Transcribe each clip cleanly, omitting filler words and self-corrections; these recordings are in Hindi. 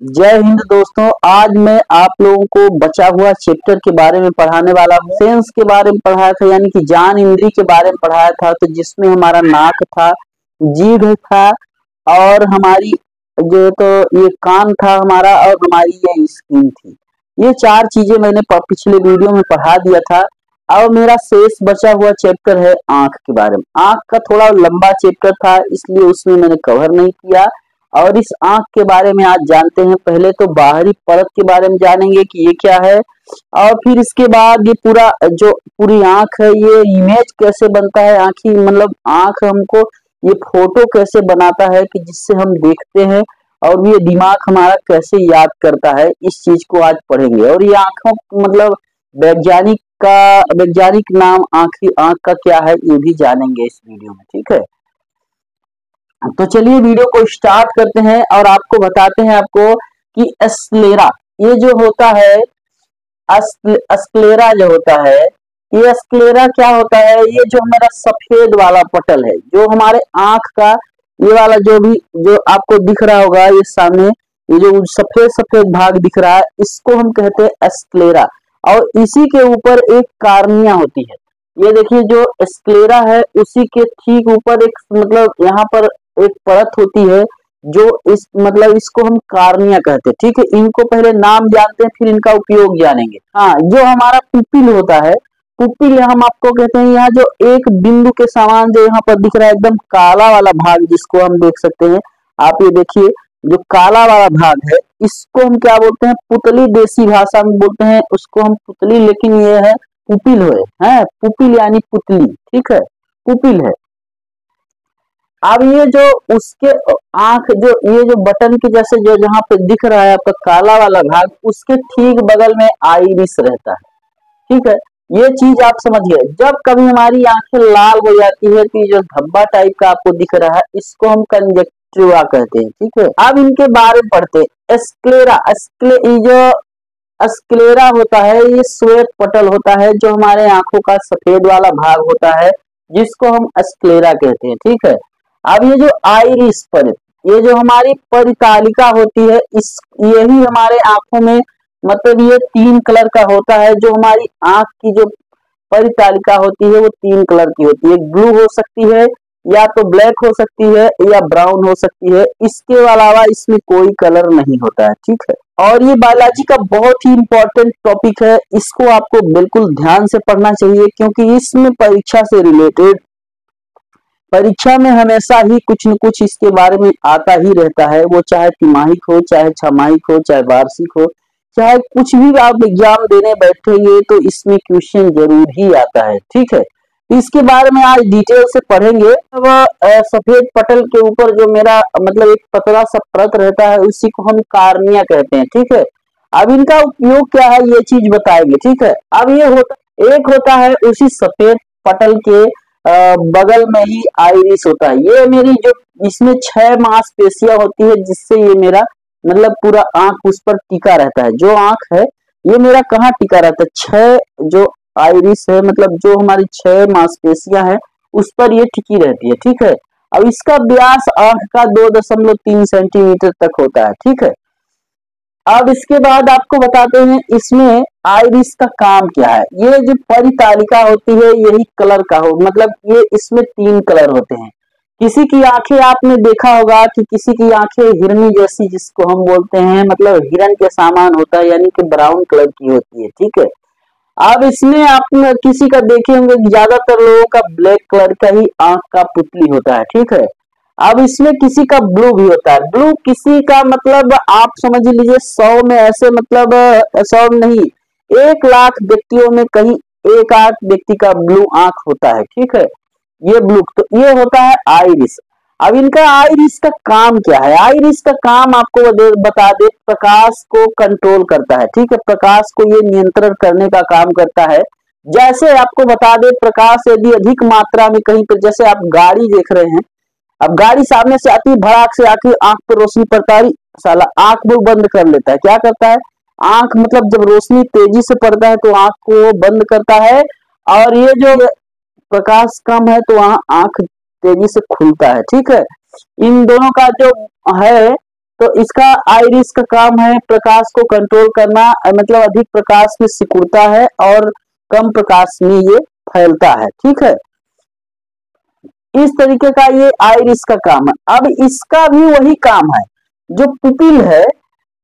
जय हिंद दोस्तों। आज मैं आप लोगों को बचा हुआ चैप्टर के बारे में पढ़ाने वाला हूँ। सेंस के बारे में पढ़ाया था, यानी कि ज्ञान इंद्री के बारे में पढ़ाया था, तो जिसमें हमारा नाक था, जीभ था और हमारी जो तो ये कान था हमारा और हमारी ये स्किन थी। ये चार चीजें मैंने पिछले वीडियो में पढ़ा दिया था। अब मेरा शेष बचा हुआ चैप्टर है आंख के बारे में। आंख का थोड़ा लंबा चैप्टर था, इसलिए उसमें मैंने कवर नहीं किया। और इस आंख के बारे में आज जानते हैं। पहले तो बाहरी परत के बारे में जानेंगे कि ये क्या है, और फिर इसके बाद ये पूरा जो पूरी आंख है, ये इमेज कैसे बनता है, आंखी मतलब आंख हमको ये फोटो कैसे बनाता है कि जिससे हम देखते हैं, और ये दिमाग हमारा कैसे याद करता है, इस चीज को आज पढ़ेंगे। और ये आंखों मतलब वैज्ञानिक नाम आंख का क्या है, ये भी जानेंगे इस वीडियो में। ठीक है, तो चलिए वीडियो को स्टार्ट करते हैं और आपको बताते हैं आपको कि स्क्लेरा ये जो होता है, स्क्लेरा जो होता है, ये स्क्लेरा क्या होता है। ये जो हमारा सफेद वाला पटल है, जो हमारे आंख का ये वाला जो आपको दिख रहा होगा, ये सामने ये जो सफेद सफेद भाग दिख रहा है, इसको हम कहते हैं स्क्लेरा। और इसी के ऊपर एक कार्निया होती है। ये देखिए जो स्क्लेरा है, उसी के ठीक ऊपर एक मतलब यहाँ पर एक परत होती है, जो इस मतलब इसको हम कार्निया कहते हैं। ठीक है, इनको पहले नाम जानते हैं, फिर इनका उपयोग जानेंगे। हाँ, जो हमारा पुपिल होता है, पुपिल हम आपको कहते हैं, यहाँ जो एक बिंदु के समान जो यहाँ पर दिख रहा है, एकदम काला वाला भाग जिसको हम देख सकते हैं। आप ये देखिए, जो काला वाला भाग है, इसको हम क्या बोलते हैं, पुतली। देसी भाषा में बोलते हैं उसको हम पुतली, लेकिन ये है पुपिल है, पुपिल यानी पुतली। ठीक है, पुपिल है। अब ये जो उसके आंख जो ये जो बटन के जैसे जो जहां पे दिख रहा है आपका काला वाला भाग, उसके ठीक बगल में आइरिस रहता है। ठीक है, ये चीज आप समझिए। जब कभी हमारी आंखें लाल हो जाती है, तो जो धब्बा टाइप का आपको दिख रहा है, इसको हम कंजक्टिवा कहते हैं। ठीक है, अब इनके बारे में पढ़ते हैं। जो स्क्लेरा होता है, ये श्वेत पटल होता है, जो हमारे आंखों का सफेद वाला भाग होता है, जिसको हम स्क्लेरा कहते हैं। ठीक है, अब ये जो आइरिस परत, ये जो हमारी परितालिका होती है, इस यही हमारे आंखों में मतलब ये 3 कलर का होता है। जो हमारी आंख की जो परितालिका होती है, वो 3 कलर की होती है। ब्लू हो सकती है, या तो ब्लैक हो सकती है, या ब्राउन हो सकती है। इसके अलावा इसमें कोई कलर नहीं होता है। ठीक है, और ये बायोलॉजी का बहुत ही इंपॉर्टेंट टॉपिक है। इसको आपको बिल्कुल ध्यान से पढ़ना चाहिए, क्योंकि इसमें परीक्षा से रिलेटेड परीक्षा में हमेशा ही कुछ न कुछ इसके बारे में आता ही रहता है। वो चाहे तिमाहिक हो, चाहे छमाहिक हो, चाहे वार्षिक हो, चाहे कुछ भी आप एग्जाम देने बैठेंगे, तो इसमें क्वेश्चन जरूर ही आता है। ठीक है, इसके बारे में आज डिटेल से पढ़ेंगे। अब सफेद पटल के ऊपर जो मेरा मतलब एक पतला सा परत रहता है, उसी को हम कार्निया कहते हैं। ठीक है, अब इनका उपयोग क्या है, ये चीज बताएंगे। ठीक है, अब एक होता है उसी सफेद पटल के बगल में ही आइरिस होता है। ये मेरी जो इसमें 6 मांसपेशियां होती है, जिससे ये मेरा मतलब पूरा आंख उस पर टिका रहता है। जो आंख है, ये मेरा कहाँ टिका रहता है, 6 जो आइरिस है, मतलब जो हमारी 6 मांसपेशियां हैं, उस पर ये टिकी रहती है। ठीक है, अब इसका व्यास आंख का 2.3 सेंटीमीटर तक होता है। ठीक है, अब इसके बाद आपको बताते हैं इसमें आइरिस का काम क्या है। ये जो परितालिका होती है, यही कलर का हो मतलब ये इसमें 3 कलर होते हैं। किसी की आंखें आपने देखा होगा कि किसी की आंखें हिरनी जैसी, जिसको हम बोलते हैं मतलब हिरन के समान होता है, यानी कि ब्राउन कलर की होती है। ठीक है, अब इसमें आप किसी का देखे होंगे, ज्यादातर लोगों का ब्लैक कलर का ही आंख का पुतली होता है। ठीक है, अब इसमें किसी का ब्लू भी होता है। ब्लू किसी का मतलब आप समझ लीजिए 100 में ऐसे मतलब 100 नहीं, 1 लाख व्यक्तियों में कहीं 1 आध व्यक्ति का ब्लू आंख होता है। ठीक है, ये ब्लू तो ये होता है आइरिस। अब इनका आइरिस का काम क्या है। आइरिस का काम आपको बता दे, प्रकाश को कंट्रोल करता है। ठीक है, प्रकाश को ये नियंत्रण करने का काम करता है। जैसे आपको बता दे, प्रकाश यदि अधिक मात्रा में कहीं पर, जैसे आप गाड़ी देख रहे हैं, अब गाड़ी सामने से आती, भड़ाक से आके आंख पर रोशनी पड़ता है, साला आंख वो बंद कर लेता है। क्या करता है, आंख मतलब जब रोशनी तेजी से पड़ता है तो आंख को बंद करता है, और ये जो प्रकाश कम है तो वहां आंख तेजी से खुलता है। ठीक है, इन दोनों का जो है, तो इसका आइरिस का काम है प्रकाश को कंट्रोल करना, मतलब अधिक प्रकाश में सिकुड़ता है और कम प्रकाश में ये फैलता है। ठीक है, इस तरीके का ये आइरिस का काम है। अब इसका भी वही काम है जो पुपिल है।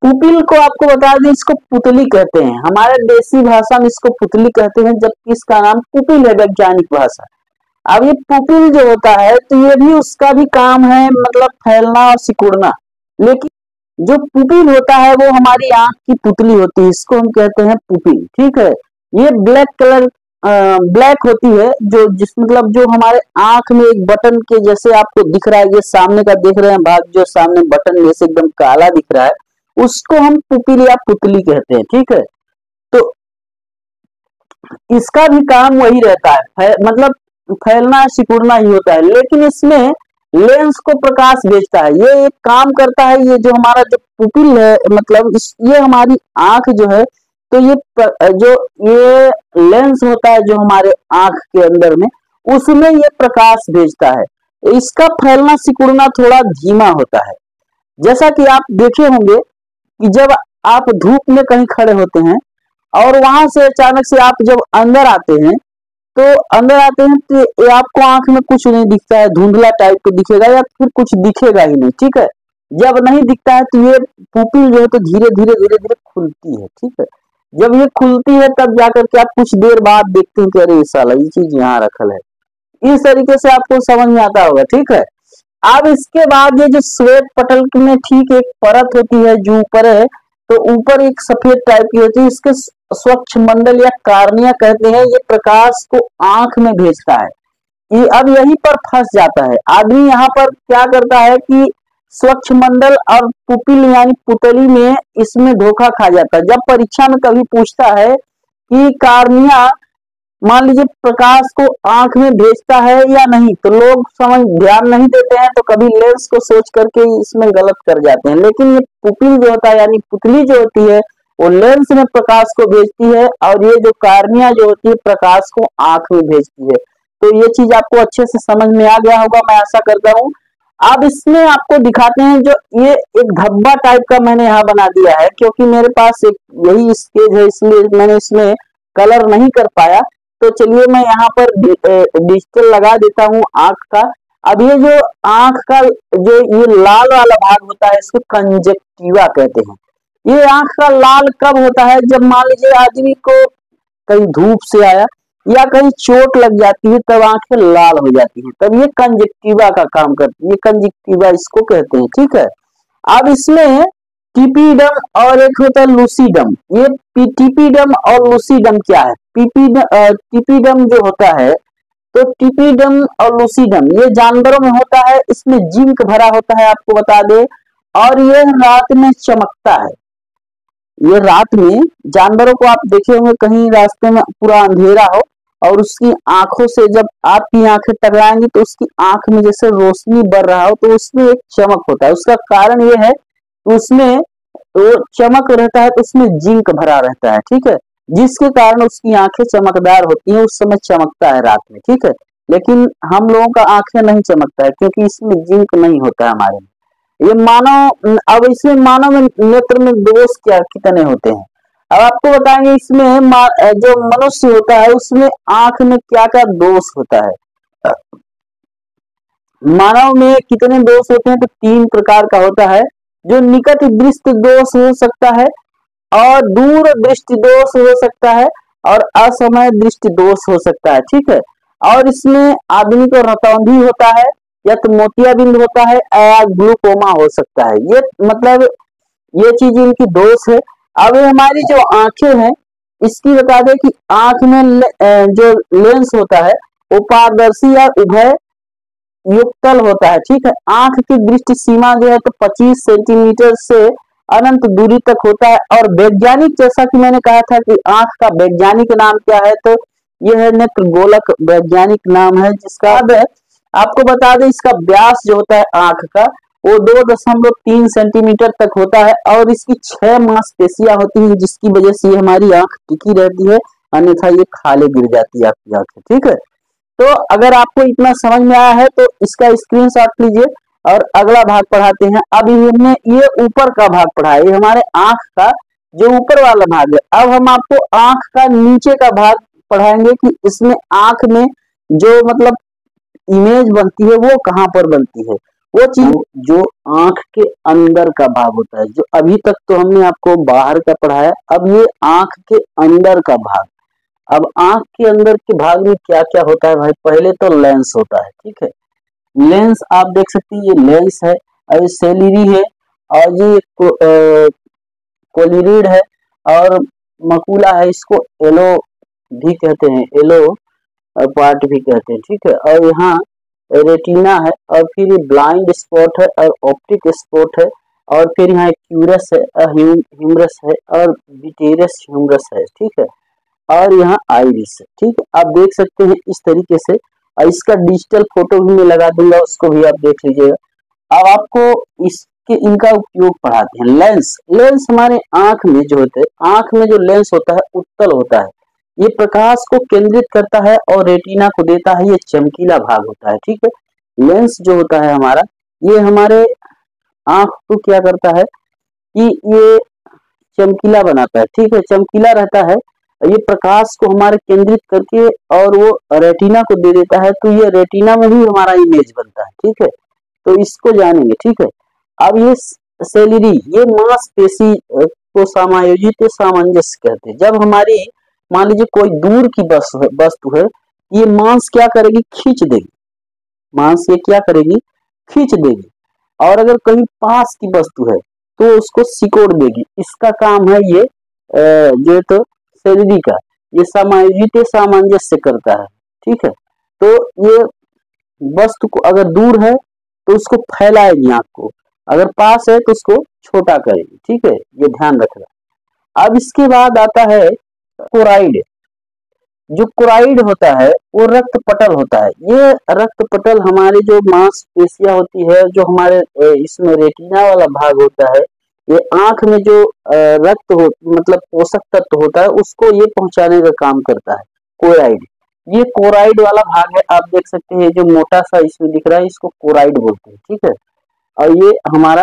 पुपिल को आपको बता दें, इसको पुतली कहते हैं, हमारे देसी भाषा में इसको पुतली कहते हैं, जबकि इसका नाम पुपिल है वैज्ञानिक भाषा। अब ये पुपिल जो होता है तो ये भी उसका भी काम है, मतलब फैलना और सिकुड़ना। लेकिन जो पुपिल होता है वो हमारी आंख की पुतली होती है, इसको हम कहते हैं पुपिल। ठीक है, ये ब्लैक कलर ब्लैक होती है, जो जिस मतलब जो हमारे आंख में एक बटन के जैसे आपको दिख रहा है, ये सामने का देख रहे हैं भाग, जो सामने बटन जैसे एकदम काला दिख रहा है, उसको हम पुपिल या पुतली कहते हैं। ठीक है, तो इसका भी काम वही रहता है, मतलब फैलना सिकुड़ना ही होता है, लेकिन इसमें लेंस को प्रकाश भेजता है, ये एक काम करता है। ये जो हमारा जो पुपिल है, मतलब ये हमारी आंख जो है, तो ये लेंस होता है जो हमारे आंख के अंदर में, उसमें ये प्रकाश भेजता है। इसका फैलना सिकुड़ना थोड़ा धीमा होता है। जैसा कि आप देखे होंगे कि जब आप धूप में कहीं खड़े होते हैं और वहां से अचानक से आप जब अंदर आते हैं, तो ये आपको आंख में कुछ नहीं दिखता है, धुंधला टाइप को दिखेगा या फिर कुछ दिखेगा ही नहीं। ठीक है, जब नहीं दिखता है तो ये पुपिल जो है तो धीरे धीरे खुलती है। ठीक है, जब ये खुलती है तब जाकर के आप कुछ देर बाद देखते हैं कि अरे साला ये चीज यहाँ रखल है। इस तरीके से आपको समझ में आता होगा। ठीक है, अब इसके बाद ये जो श्वेत पटल में ठीक एक परत होती है जो ऊपर है, तो ऊपर एक सफेद टाइप की होती है, इसके स्वच्छ मंडल या कार्निया कहते हैं, ये प्रकाश को आंख में भेजता है। ये अब यहीं पर फंस जाता है आदमी, यहाँ पर क्या करता है कि स्वच्छ मंडल और पुपिल यानी पुतली में इसमें धोखा खा जाता है। जब परीक्षा में कभी पूछता है कि कार्निया मान लीजिए प्रकाश को आंख में भेजता है या नहीं, तो लोग समझ ध्यान नहीं देते हैं, तो कभी लेंस को सोच करके इसमें गलत कर जाते हैं। लेकिन ये पुपिल जो होता है यानी पुतली जो होती है, वो लेंस में प्रकाश को भेजती है, और ये जो कार्निया जो होती है प्रकाश को आंख में भेजती है। तो ये चीज आपको अच्छे से समझ में आ गया होगा, मैं आशा करता हूँ। अब इसमें आपको दिखाते हैं, जो ये एक धब्बा टाइप का मैंने यहाँ बना दिया है, क्योंकि मेरे पास एक यही स्केच है, इसलिए मैंने इसमें कलर नहीं कर पाया। तो चलिए मैं यहाँ पर डिजिटल लगा देता हूँ आंख का। अब ये जो आंख का जो ये लाल वाला भाग होता है, इसको कंजक्टिवा कहते हैं। ये आंख का लाल कब होता है, जब मान लीजिए आदमी को कहीं धूप से आया या कहीं चोट लग जाती है, तब आंखें लाल हो जाती हैं, तब ये कंजक्टिवा का काम करती है। ये कंजक्टिवा इसको कहते हैं। ठीक है, अब इसमें टीपीडम और एक होता है लूसीडम। ये टीपीडम और लूसीडम क्या है? टीपीडम जो होता है, तो टीपीडम और लूसीडम ये जानवरों में होता है, इसमें जिंक भरा होता है, आपको बता दे, और ये रात में चमकता है। ये रात में जानवरों को आप देखे होंगे, कहीं रास्ते में पूरा अंधेरा हो और उसकी आंखों से जब आपकी आंखें टकराएंगी तो उसकी आंख में जैसे रोशनी बढ़ रहा हो, तो उसमें एक चमक होता है। उसका कारण ये है उसमें वो चमक रहता है, तो उसमें जिंक भरा रहता है। ठीक है, जिसके कारण उसकी आंखें चमकदार होती हैं, उस समय चमकता है रात में। ठीक है, लेकिन हम लोगों का आंखें नहीं चमकता है, क्योंकि इसमें जिंक नहीं होता है हमारे में। ये मानव, अब इसमें मानव में नेत्र में दोष क्या कितने होते हैं, अब आपको बताएंगे। इसमें जो मनुष्य होता है उसमें आंख में क्या क्या दोष होता है। मानव में कितने दोष होते हैं, तो 3 प्रकार का होता है। जो निकट दृष्टि दोष हो सकता है, और दूर दृष्टि दोष हो सकता है, और असमय दृष्टि दोष हो सकता है। ठीक है, और इसमें आदमी को रतौंधी होता है, या तो मोतियाबिंद होता है, या ग्लूकोमा हो सकता है। ये मतलब ये चीज इनकी दोष है। अब ये हमारी जो आंखें हैं, इसकी बता दें कि आंख में जो लेंस होता है वो पारदर्शी या उभय युक्तल होता है। ठीक है, आंख की दृष्टि सीमा जो है तो 25 सेंटीमीटर से अनंत दूरी तक होता है। और वैज्ञानिक, जैसा कि मैंने कहा था कि आंख का वैज्ञानिक नाम क्या है, तो यह है नेत्र गोलक, वैज्ञानिक नाम है। जिसका आपको बता दें, इसका व्यास जो होता है आंख का वो 2.3 सेंटीमीटर तक होता है, और इसकी 6 मांसपेशियां होती हैं, जिसकी वजह से हमारी आंख टिकी रहती है, अन्यथा ये खाले गिर जाती है आपकी आंखें। ठीक है, तो अगर आपको इतना समझ में आया है तो इसका स्क्रीनशॉट लीजिए और अगला भाग पढ़ाते हैं। अब हमने ये ऊपर का भाग पढ़ा है, ये हमारे आंख का जो ऊपर वाला भाग है। अब हम आपको आंख का नीचे का भाग पढ़ाएंगे कि इसमें आंख में जो मतलब इमेज बनती है वो कहाँ पर बनती है, वो चीज जो आंख के अंदर का भाग होता है। जो अभी तक तो हमने आपको बाहर का पढ़ाया, अब ये आंख के अंदर का भाग। अब आंख के अंदर के भाग में क्या क्या होता है भाई, पहले तो लेंस होता है, ठीक है। लेंस आप देख सकते हैं, ये लेंस है और ये सेलिरी है और ये कोलिरीड है और मकुला है, इसको एलो भी कहते हैं, एलो पार्ट भी कहते हैं, ठीक है। और यहाँ रेटिना है और फिर ये ब्लाइंड स्पॉट है और ऑप्टिक स्पॉट है और फिर यहाँ क्यूरस है, ह्यूमरस है और विटेरस ह्यूमरस है, ठीक है। और यहाँ आइरिस है, ठीक है। आप देख सकते हैं इस तरीके से, और इसका डिजिटल फोटो भी मैं लगा दूंगा, उसको भी आप देख लीजिएगा। अब आपको इसके इनका उपयोग पढ़ाते हैं। लेंस, लेंस हमारे आंख में जो होते हैं, आंख में जो लेंस होता है उत्तल होता है, ये प्रकाश को केंद्रित करता है और रेटिना को देता है, ये चमकीला भाग होता है, ठीक है। लेंस जो होता है हमारा, ये हमारे आंख को क्या करता है कि ये चमकीला बनाता है, ठीक है, चमकीला रहता है। ये प्रकाश को हमारे केंद्रित करके और वो रेटिना को दे देता है, तो ये रेटिना में भी हमारा इमेज बनता है, ठीक है। तो इसको जानेंगे, ठीक है। अब ये सेलिरी, ये मांसपेशी को समायोजित सामंजस्य कहते हैं। जब हमारी मान लीजिए कोई दूर की वस्तु है, ये मांस क्या करेगी, खींच देगी, मांस ये क्या करेगी, खींच देगी। और अगर कहीं पास की वस्तु है तो उसको सिकोड़ देगी। इसका काम है ये जो तो सेलिरी का, ये समायोजित सामंजस्य करता है, ठीक है। तो ये वस्तु को अगर दूर है तो उसको फैलाएगी आंख को, अगर पास है तो उसको छोटा करेगी, ठीक है, ये ध्यान रखना। अब इसके बाद आता है कोराइड। जो कोराइड होता है वो रक्त पटल होता है। ये रक्त पटल हमारे जो मांसपेशियां होती है, जो हमारे इसमें रेटिना वाला भाग होता है, ये आंख में जो रक्त हो मतलब पोषक तत्व होता है उसको ये पहुंचाने का काम करता है, कोराइड। ये कोराइड वाला भाग है, आप देख सकते हैं जो मोटा सा इसमें दिख रहा है, इसको कोराइड बोलते हैं, ठीक है। और ये हमारा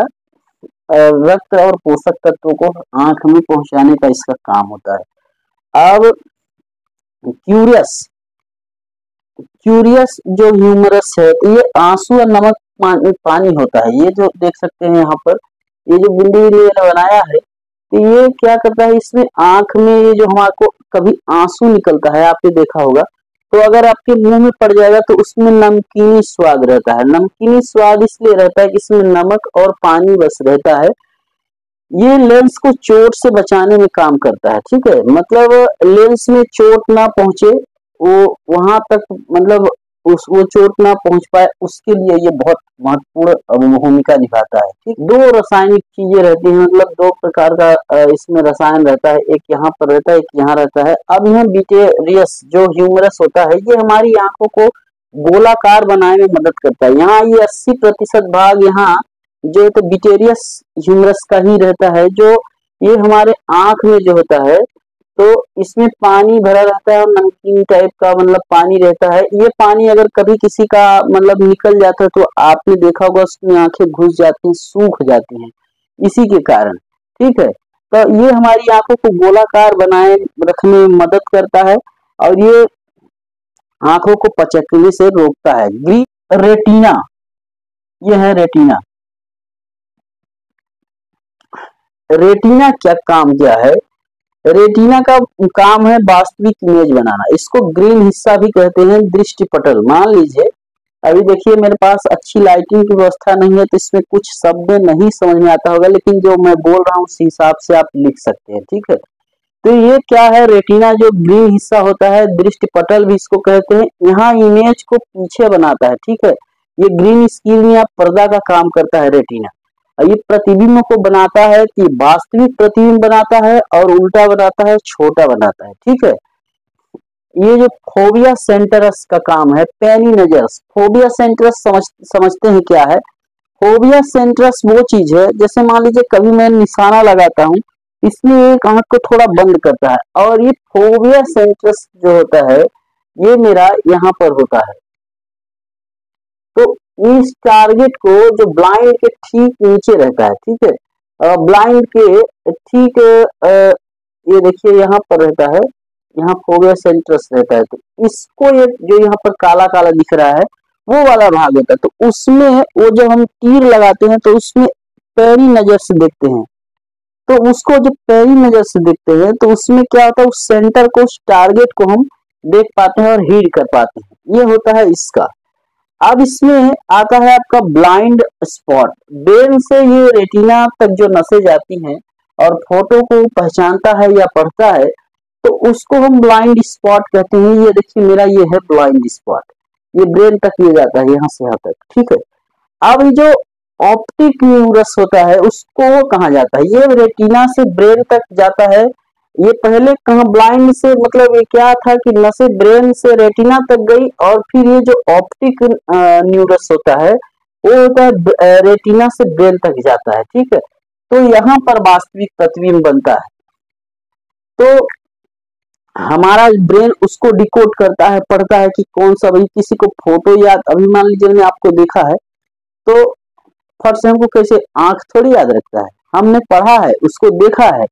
रक्त और पोषक तत्वों को आंख में पहुंचाने का इसका काम होता है। अब क्यूरियस, क्यूरियस जो ह्यूमरस है, तो ये आंसू और नमक पानी होता है। ये जो देख सकते हैं यहाँ पर, ये जो बिंदी बिंदी बनाया है, तो ये क्या करता है, इसमें आंख में ये जो हमारे को कभी आंसू निकलता है, आपने देखा होगा, तो अगर आपके मुंह में पड़ जाएगा तो उसमें नमकीनी स्वाद रहता है। नमकीनी स्वाद इसलिए रहता है कि इसमें नमक और पानी बस रहता है। ये लेंस को चोट से बचाने में काम करता है, ठीक है। मतलब लेंस में चोट ना पहुंचे, वो वहां तक मतलब वो चोट ना पहुंच पाए, उसके लिए ये बहुत महत्वपूर्ण भूमिका निभाता है, ठीक। दो रासायनिक चीजें रहती हैं, मतलब दो प्रकार का इसमें रसायन रहता है, एक यहाँ पर रहता है, एक यहाँ रहता है। अब यहाँ बिटेरियस जो ह्यूमरस होता है, ये हमारी आंखों को गोलाकार बनाने में मदद करता है। यहाँ ये 80% भाग यहाँ जो तो बिटेरियस ह्यूमरस का ही रहता है, जो ये हमारे आंख में जो होता है, तो इसमें पानी भरा रहता है और नमकीन टाइप का मतलब पानी रहता है। ये पानी अगर कभी किसी का मतलब निकल जाता है तो आपने देखा होगा उसकी आंखें घुस जाती हैं, सूख जाती हैं इसी के कारण, ठीक है। तो ये हमारी आंखों को गोलाकार बनाए रखने में मदद करता है और ये आंखों को पचकने से रोकता है। रेटिना, ये है रेटिना। रेटिना क्या काम क्या है, रेटिना का काम है वास्तविक इमेज बनाना। इसको ग्रीन हिस्सा भी कहते हैं, दृष्टि पटल। मान लीजिए अभी देखिए मेरे पास अच्छी लाइटिंग की व्यवस्था नहीं है, तो इसमें कुछ शब्द नहीं समझ में आता होगा, लेकिन जो मैं बोल रहा हूँ उस हिसाब से आप लिख सकते हैं, ठीक है। तो ये क्या है, रेटिना जो ग्रीन हिस्सा होता है, दृष्टि पटल भी इसको कहते हैं, यहाँ इमेज को पीछे बनाता है, ठीक है। ये ग्रीन स्क्रीन या पर्दा का काम करता है रेटिना। ये प्रतिबिंब को बनाता है कि वास्तविक प्रतिबिंब बनाता है और उल्टा बनाता है, छोटा बनाता है, ठीक है। ये जो फोबिया सेंटरस का काम है, पैनी नजर्स। फोबिया सेंटरस समझते हैं क्या है। फोबिया सेंटरस वो चीज है, जैसे मान लीजिए कभी मैं निशाना लगाता हूँ, इसमें एक आंख को थोड़ा बंद करता है, और ये फोबिया सेंटरस जो होता है ये मेरा यहाँ पर होता है। तो इस टारगेट को जो ब्लाइंड के ठीक नीचे रहता है, ठीक है, ब्लाइंड के ठीक ये देखिए यहाँ पर रहता है, यहाँ फोविया सेंट्रस रहता है, तो इसको ये जो यहाँ पर काला काला दिख रहा है वो वाला भाग होता है। तो उसमें वो जब हम तीर लगाते हैं तो उसमें पैरी नजर से देखते हैं, तो उसको जब पैरी नजर से देखते हैं तो उसमें क्या होता है, उस सेंटर को, उस टारगेट को हम देख पाते हैं और हीड कर पाते हैं। ये होता है इसका। अब इसमें आता है आपका ब्लाइंड स्पॉट। ब्रेन से ये रेटिना तक जो नसें जाती हैं और फोटो को पहचानता है या पढ़ता है, तो उसको हम ब्लाइंड स्पॉट कहते हैं। ये देखिए मेरा ये है ब्लाइंड स्पॉट, ये ब्रेन तक ये जाता है, यहाँ से यहाँ तक, ठीक है। अब ये जो ऑप्टिक न्यूरस होता है उसको कहाँ जाता है, ये रेटिना से ब्रेन तक जाता है। ये पहले कहाँ ब्लाइंड से, मतलब ये क्या था कि नसें ब्रेन से रेटिना तक गई, और फिर ये जो ऑप्टिक न्यूरस होता है वो होता है रेटिना से ब्रेन तक जाता है, ठीक है। तो यहाँ पर वास्तविक प्रतिबिंब बनता है। तो हमारा ब्रेन उसको डिकोड करता है, पढ़ता है कि कौन सा, भाई किसी को फोटो याद, अभी मान लीजिए मैंने आपको देखा है तो फट से हमको कैसे, आंख थोड़ी याद रखता है, हमने पढ़ा है, उसको देखा है,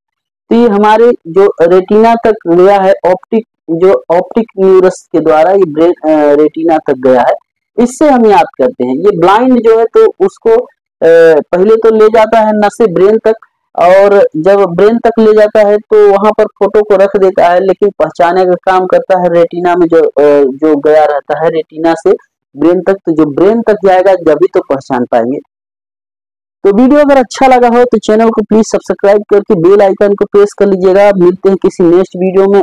तो ये हमारे जो रेटिना तक गया है, ऑप्टिक, जो ऑप्टिक न्यूरस के द्वारा ये ब्रेन रेटिना तक गया है, इससे हम याद करते हैं। ये ब्लाइंड जो है तो उसको पहले तो ले जाता है नसें ब्रेन तक, और जब ब्रेन तक ले जाता है तो वहां पर फोटो को रख देता है, लेकिन पहचाने का काम करता है रेटिना में, जो गया रहता है रेटिना से ब्रेन तक। तो जो ब्रेन तक जाएगा जब भी तो पहचान पाएंगे। तो वीडियो अगर अच्छा लगा हो तो चैनल को प्लीज सब्सक्राइब करके बेल आइकन को प्रेस कर लीजिएगा। मिलते हैं किसी नेक्स्ट वीडियो में।